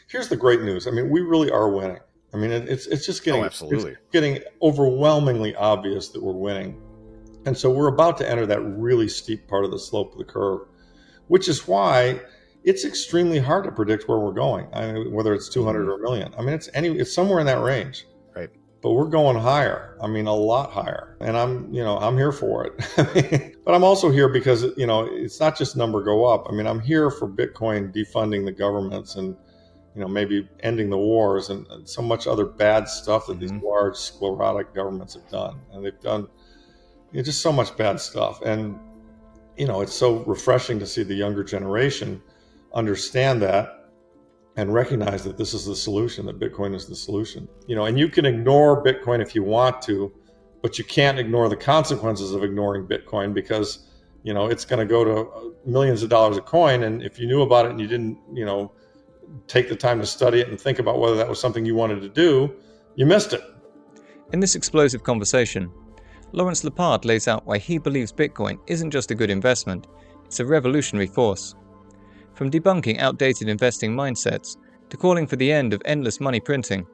Here's the great news. I mean, we really are winning. I mean, it's just Oh, it's absolutely. getting overwhelmingly obvious that we're winning. And so we're about to enter that really steep part of the slope of the curve, which is why it's extremely hard to predict where we're going. I mean, whether it's 200 or a million. I mean, it's somewhere in that range. Right. But we're going higher. I mean, a lot higher. And I'm here for it. But I'm also here because, it's not just number go up. I mean, I'm here for Bitcoin defunding the governments and, maybe ending the wars and so much other bad stuff that these large sclerotic governments have done. And they've done just so much bad stuff. And, it's so refreshing to see the younger generation understand that and recognize that this is the solution, that Bitcoin is the solution. And you can ignore Bitcoin if you want to, but you can't ignore the consequences of ignoring Bitcoin because, it's going to go to millions of dollars a coin. And if you knew about it and you didn't, take the time to study it and think about whether that was something you wanted to do, you missed it. In this explosive conversation, Lawrence Lepard lays out why he believes Bitcoin isn't just a good investment, it's a revolutionary force. From debunking outdated investing mindsets to calling for the end of endless money printing,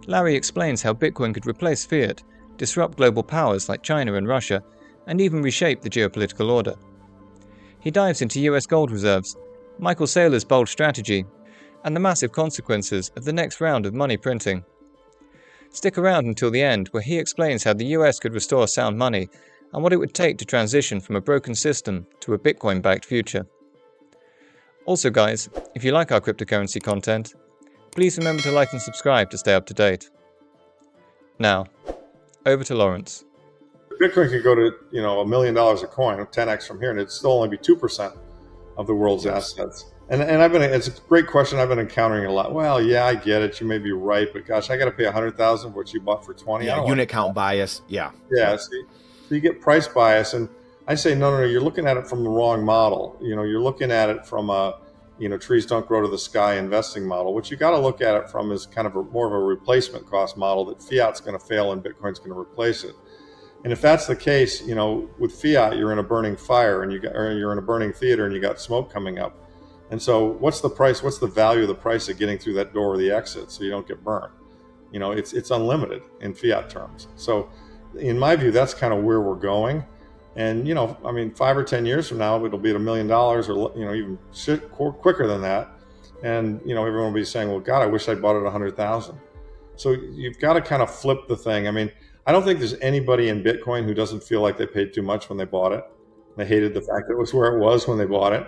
Larry explains how Bitcoin could replace fiat, disrupt global powers like China and Russia, and even reshape the geopolitical order. He dives into US gold reserves, Michael Saylor's bold strategy, and the massive consequences of the next round of money printing. Stick around until the end, where he explains how the US could restore sound money and what it would take to transition from a broken system to a Bitcoin-backed future. Also guys, if you like our cryptocurrency content, please remember to like and subscribe to stay up to date. Now, over to Lawrence. Bitcoin could go to, $1 million a coin, 10x from here, and it'd still only be 2% of the world's assets. And it's a great question. I've been encountering a lot. Well, yeah, I get it. You may be right, but gosh, I got to pay 100,000 for what you bought for 20. Yeah, unit count bias. Yeah. Yeah. So you get price bias, and I say no. You're looking at it from the wrong model. You're looking at it from a, trees don't grow to the sky investing model. What you got to look at it from is kind of more of a replacement cost model that fiat's going to fail and Bitcoin's going to replace it. And if that's the case, with fiat, you're in a burning fire and you're in a burning theater and you got smoke coming up. And so what's the price? What's the value of the price of getting through that door or the exit so you don't get burned? It's unlimited in fiat terms. So in my view, that's kind of where we're going. And, 5 or 10 years from now, it'll be at $1 million or, even quicker than that. And, everyone will be saying, well, God, I wish I bought it at 100,000. So you've got to kind of flip the thing. I mean, I don't think there's anybody in Bitcoin who doesn't feel like they paid too much when they bought it. They hated the fact that it was where it was when they bought it.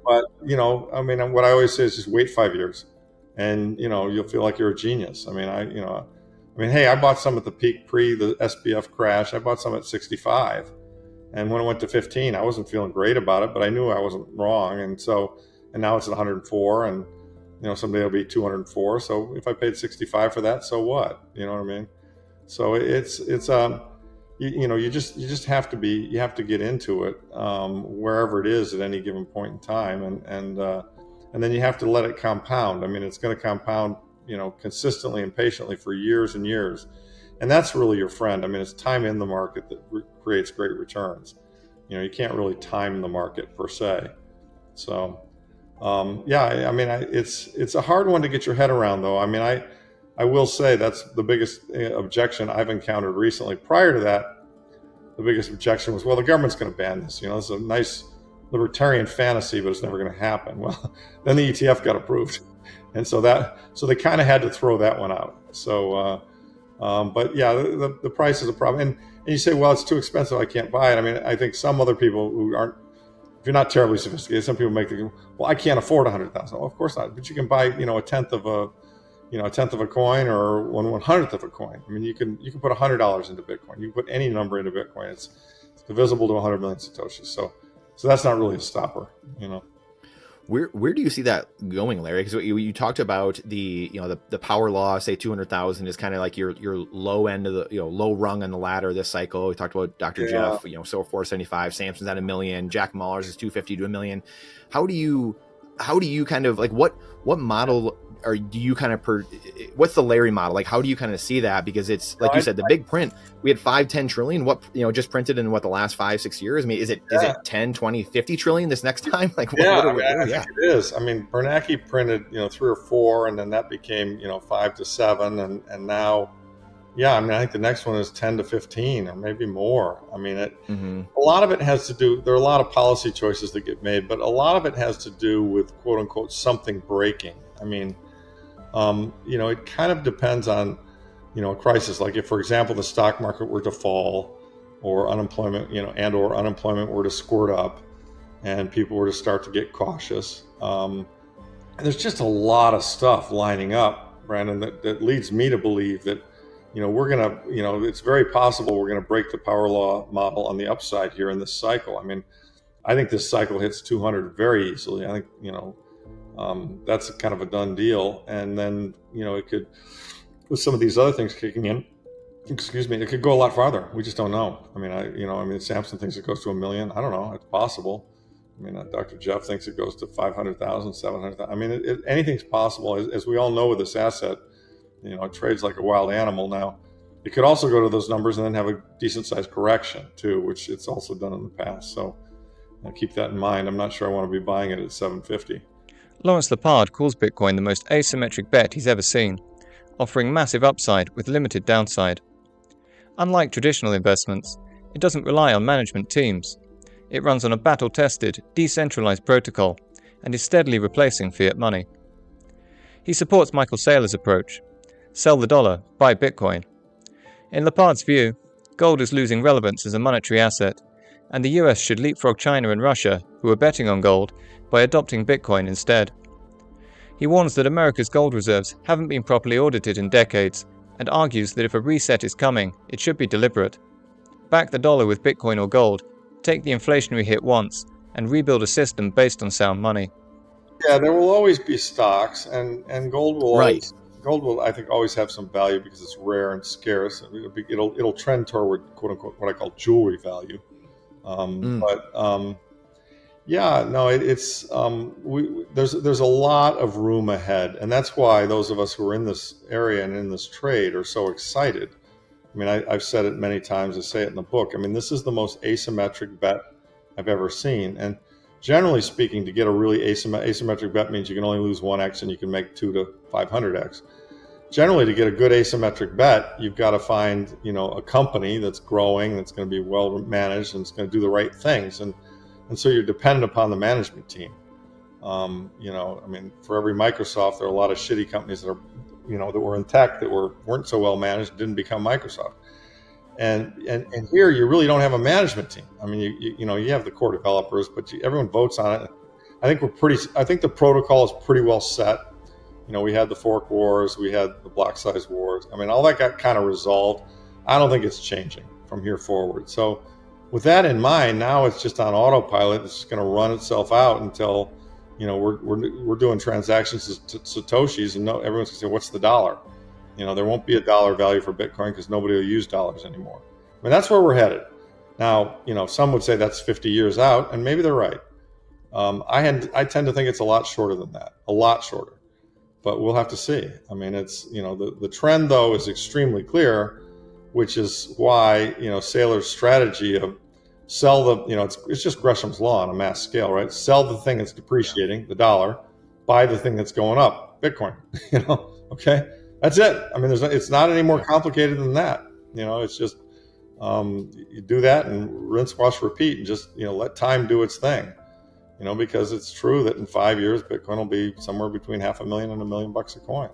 But, what I always say is just wait 5 years and, you'll feel like you're a genius. Hey, I bought some at the peak pre the SBF crash. I bought some at 65. And when it went to 15, I wasn't feeling great about it, but I knew I wasn't wrong. And now it's at 104 and, someday it'll be 204. So if I paid 65 for that, so what? You know what I mean? So you just have to get into it wherever it is at any given point in time, and then you have to let it compound. I mean, it's going to compound, consistently and patiently for years and years, and that's really your friend. I mean, it's time in the market that creates great returns. You can't really time the market per se. So, it's a hard one to get your head around, though. I mean, I will say that's the biggest objection I've encountered recently. Prior to that, the biggest objection was, well, the government's going to ban this. It's a nice libertarian fantasy, but it's never going to happen. Well, then the ETF got approved. And so they kind of had to throw that one out. So, but yeah, the price is a problem. And you say, well, it's too expensive, I can't buy it. I mean, I think some other people who aren't, if you're not terribly sophisticated, some people make the, well, I can't afford 100,000. Well, of course not. But you can buy, a tenth of a coin or 1/100th of a coin. I mean, you can put $100 into Bitcoin. You can put any number into Bitcoin. It's divisible to 100 million satoshis. So that's not really a stopper. Where do you see that going, Larry? Because you talked about the power law, say 200,000 is kind of like your low end of the low rung on the ladder this cycle. We talked about Dr. Jeff, so 475, Samson's at $1 million, Jack Mallers is 250 to $1 million. How do you kind of like what model do you kind of what's the Larry model? Like, how do you kind of see that? Because it's like you said, the big print, we had 5-10 trillion, what, just printed in what, the last 5-6 years? I mean, is it 10, 20, 50 trillion this next time? Like, I think it is. I mean, Bernanke printed, 3 or 4, and then that became, 5 to 7. And now, I mean, I think the next one is 10 to 15 or maybe more. I mean, a lot of it has to do, there are a lot of policy choices that get made, but a lot of it has to do with quote unquote something breaking. I mean, it kind of depends on, a crisis. Like if, for example, the stock market were to fall, or unemployment, and or unemployment were to squirt up, and people were to start to get cautious. And there's just a lot of stuff lining up, Brandon, that leads me to believe that, we're going to, it's very possible we're going to break the power law model on the upside here in this cycle. I mean, I think this cycle hits 200 very easily. I think, that's kind of a done deal. And then, it could, with some of these other things kicking in, it could go a lot farther. We just don't know. I mean, Samson thinks it goes to 1 million. I don't know. It's possible. I mean, Dr. Jeff thinks it goes to 500,000, 700,000. I mean, anything's possible. As we all know with this asset, it trades like a wild animal now. It could also go to those numbers and then have a decent sized correction too, which it's also done in the past. So keep that in mind. I'm not sure I want to be buying it at 750. Lawrence Lepard calls Bitcoin the most asymmetric bet he's ever seen, offering massive upside with limited downside. Unlike traditional investments, it doesn't rely on management teams. It runs on a battle-tested, decentralized protocol and is steadily replacing fiat money. He supports Michael Saylor's approach: sell the dollar, buy Bitcoin. In Lepard's view, gold is losing relevance as a monetary asset, and the US should leapfrog China and Russia, who are betting on gold, by adopting Bitcoin instead. He warns that America's gold reserves haven't been properly audited in decades, and argues that if a reset is coming, it should be deliberate. Back the dollar with Bitcoin or gold, take the inflationary hit once, and rebuild a system based on sound money. Yeah, there will always be stocks, and gold will always, gold will, I think, always have some value because it's rare and scarce. It'll trend toward quote unquote what I call jewelry value. There's a lot of room ahead, and that's why those of us who are in this area and in this trade are so excited. I mean, I've said it many times. I say it in the book. I mean, this is the most asymmetric bet I've ever seen, and generally speaking, to get a really asymmetric bet means you can only lose 1x and you can make 2 to 500x. Generally, to get a good asymmetric bet, you've got to find, a company that's growing, that's going to be well managed, and it's going to do the right things. And so you're dependent upon the management team. I mean, for every Microsoft, there are a lot of shitty companies that are, that were in tech that weren't so well managed, didn't become Microsoft. And here you really don't have a management team. I mean, you have the core developers, but everyone votes on it. I think the protocol is pretty well set. We had the fork wars, we had the block size wars. I mean, all that got kind of resolved. I don't think it's changing from here forward. So with that in mind, now it's just on autopilot. It's just going to run itself out until, we're doing transactions to Satoshis, and everyone's going to say, what's the dollar? There won't be a dollar value for Bitcoin because nobody will use dollars anymore. I mean, that's where we're headed. Now, some would say that's 50 years out, and maybe they're right. I tend to think it's a lot shorter than that, a lot shorter. But we'll have to see. I mean, it's, the trend, though, is extremely clear, which is why, Saylor's strategy of sell the, it's just Gresham's law on a mass scale, right? Sell the thing that's depreciating, the dollar, buy the thing that's going up, Bitcoin, okay? That's it. I mean, it's not any more complicated than that. It's just, you do that and rinse, wash, repeat, and just, let time do its thing. Because it's true that in 5 years, Bitcoin will be somewhere between $500,000 and $1 million a coin.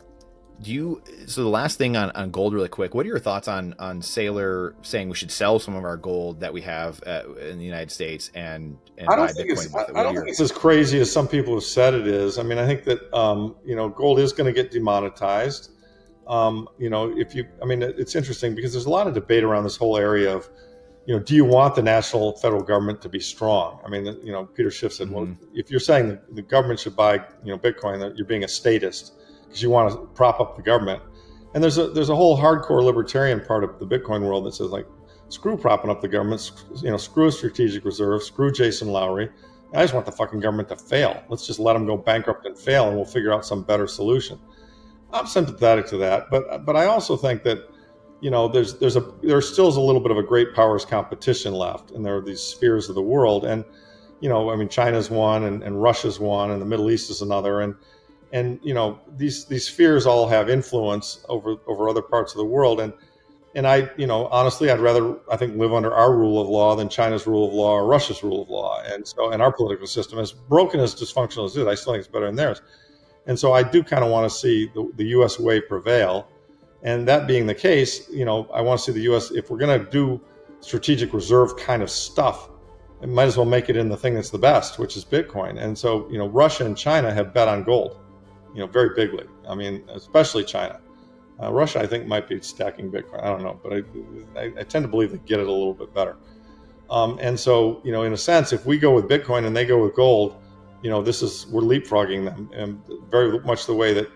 So the last thing on gold really quick, what are your thoughts on Saylor saying we should sell some of our gold that we have in the United States and buy Bitcoin with it? I don't think it's as crazy as some people have said it is. I mean, I think that, gold is going to get demonetized. It's interesting because there's a lot of debate around this whole area of, do you want the national federal government to be strong? I mean, Peter Schiff said, well, if you're saying the government should buy, Bitcoin, that you're being a statist because you want to prop up the government. And there's a whole hardcore libertarian part of the Bitcoin world that says, like, screw propping up the government, screw a strategic reserve, screw Jason Lowry. I just want the fucking government to fail. Let's just let them go bankrupt and fail, and we'll figure out some better solution. I'm sympathetic to that, but I also think that, there still is a little bit of a great powers competition left, and there are these spheres of the world, and I mean, China's one, and Russia's one, and the Middle East is another, and these spheres all have influence over other parts of the world, and I, honestly, I'd rather, I think, live under our rule of law than China's rule of law or Russia's rule of law, and our political system, as broken, as dysfunctional as it is, I still think it's better than theirs. And so I do kind of want to see the U.S. way prevail. And that being the case, I want to see the U.S., if we're going to do strategic reserve kind of stuff, it might as well make it in the thing that's the best, which is Bitcoin. And so, Russia and China have bet on gold, very bigly. I mean, especially China. Russia, I think, might be stacking Bitcoin. I don't know, but I tend to believe they get it a little bit better. And so, in a sense, if we go with Bitcoin and they go with gold, we're leapfrogging them, and very much the way that,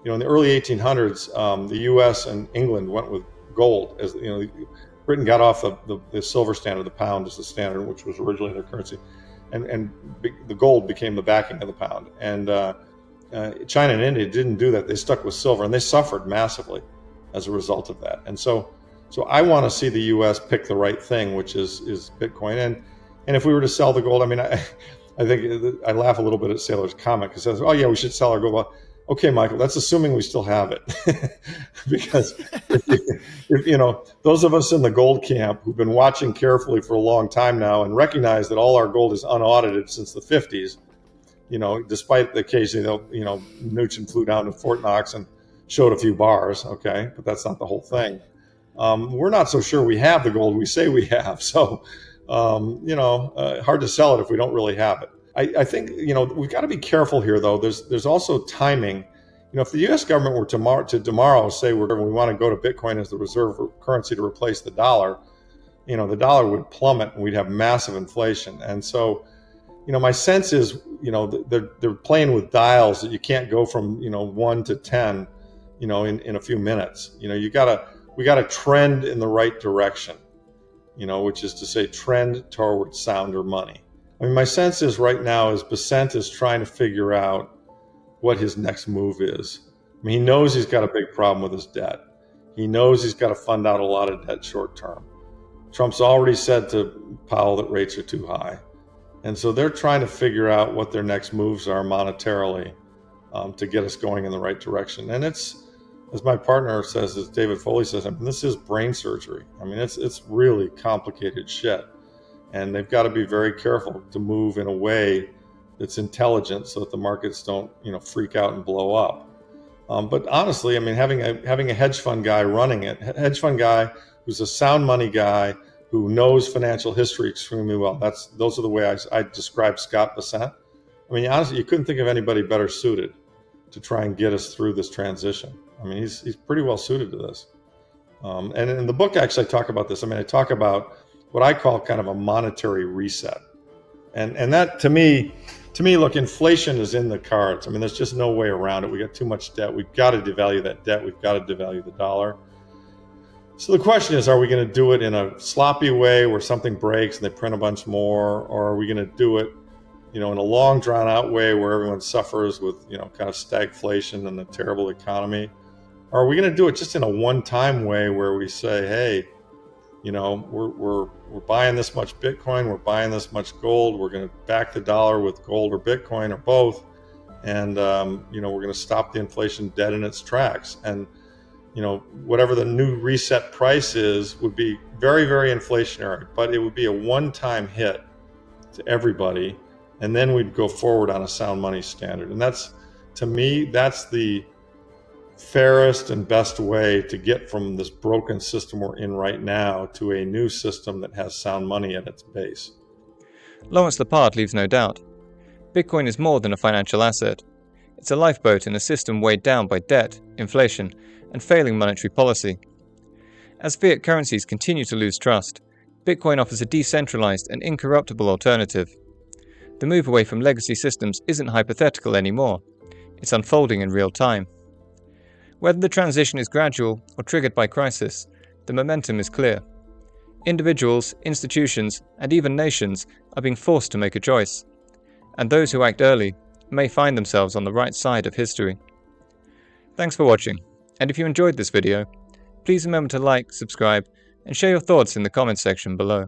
in the early 1800s, the U.S. and England went with gold. As Britain got off the silver standard, the pound as the standard, which was originally their currency, and the gold became the backing of the pound. And China and India didn't do that. They stuck with silver, and they suffered massively as a result of that. And so I want to see the U.S. pick the right thing, which is Bitcoin. And if we were to sell the gold, I mean, I think I laugh a little bit at Saylor's comment, because he says, "Oh yeah, we should sell our gold." Well, okay, Michael, that's assuming we still have it, because if those of us in the gold camp who've been watching carefully for a long time now and recognize that all our gold is unaudited since the 50s. Despite the occasion, Mnuchin flew down to Fort Knox and showed a few bars, okay, but that's not the whole thing. We're not so sure we have the gold we say we have. So, hard to sell it if we don't really have it. I think, we've got to be careful here, though. There's also timing. If the U.S. government were tomorrow say we want to go to Bitcoin as the reserve currency to replace the dollar, the dollar would plummet and we'd have massive inflation. And so, my sense is, they're playing with dials that you can't go from, 1 to 10, in a few minutes. We got to trend in the right direction, which is to say trend toward sounder money. I mean, my sense is right now is Besant is trying to figure out what his next move is. I mean, he knows he's got a big problem with his debt. He knows he's got to fund out a lot of debt short term. Trump's already said to Powell that rates are too high. And so they're trying to figure out what their next moves are monetarily to get us going in the right direction. And it's, as my partner says, as David Foley says, I mean, this is brain surgery. I mean, it's really complicated shit. And they've got to be very careful to move in a way that's intelligent so that the markets don't, freak out and blow up. But honestly, I mean, having a hedge fund guy running it, hedge fund guy who's a sound money guy, who knows financial history extremely well. Those are the way I describe Scott Besant. I mean, honestly, you couldn't think of anybody better suited to try and get us through this transition. I mean, he's pretty well suited to this. And in the book, actually, I talk about this. I mean, I talk about what I call kind of a monetary reset. And that, to me, look, inflation is in the cards. I mean, there's just no way around it. We got too much debt. We've got to devalue that debt. We've got to devalue the dollar. So the question is, are we going to do it in a sloppy way where something breaks and they print a bunch more? Or are we going to do it, in a long drawn out way where everyone suffers with, kind of stagflation and a terrible economy? Or are we going to do it just in a one-time way where we say, hey, we're buying this much Bitcoin, we're buying this much gold, we're going to back the dollar with gold or Bitcoin or both, and we're going to stop the inflation dead in its tracks. And whatever the new reset price is would be very, very inflationary, but it would be a one-time hit to everybody, and then we'd go forward on a sound money standard. And that's, to me, that's the fairest and best way to get from this broken system we're in right now to a new system that has sound money at its base. Lawrence Lepard leaves no doubt. Bitcoin is more than a financial asset. It's a lifeboat in a system weighed down by debt, inflation, and failing monetary policy. As fiat currencies continue to lose trust, Bitcoin offers a decentralized and incorruptible alternative. The move away from legacy systems isn't hypothetical anymore. It's unfolding in real time. Whether the transition is gradual or triggered by crisis, the momentum is clear. Individuals, institutions, and even nations are being forced to make a choice, and those who act early may find themselves on the right side of history. Thanks for watching, and if you enjoyed this video, please remember to like, subscribe, and share your thoughts in the comments section below.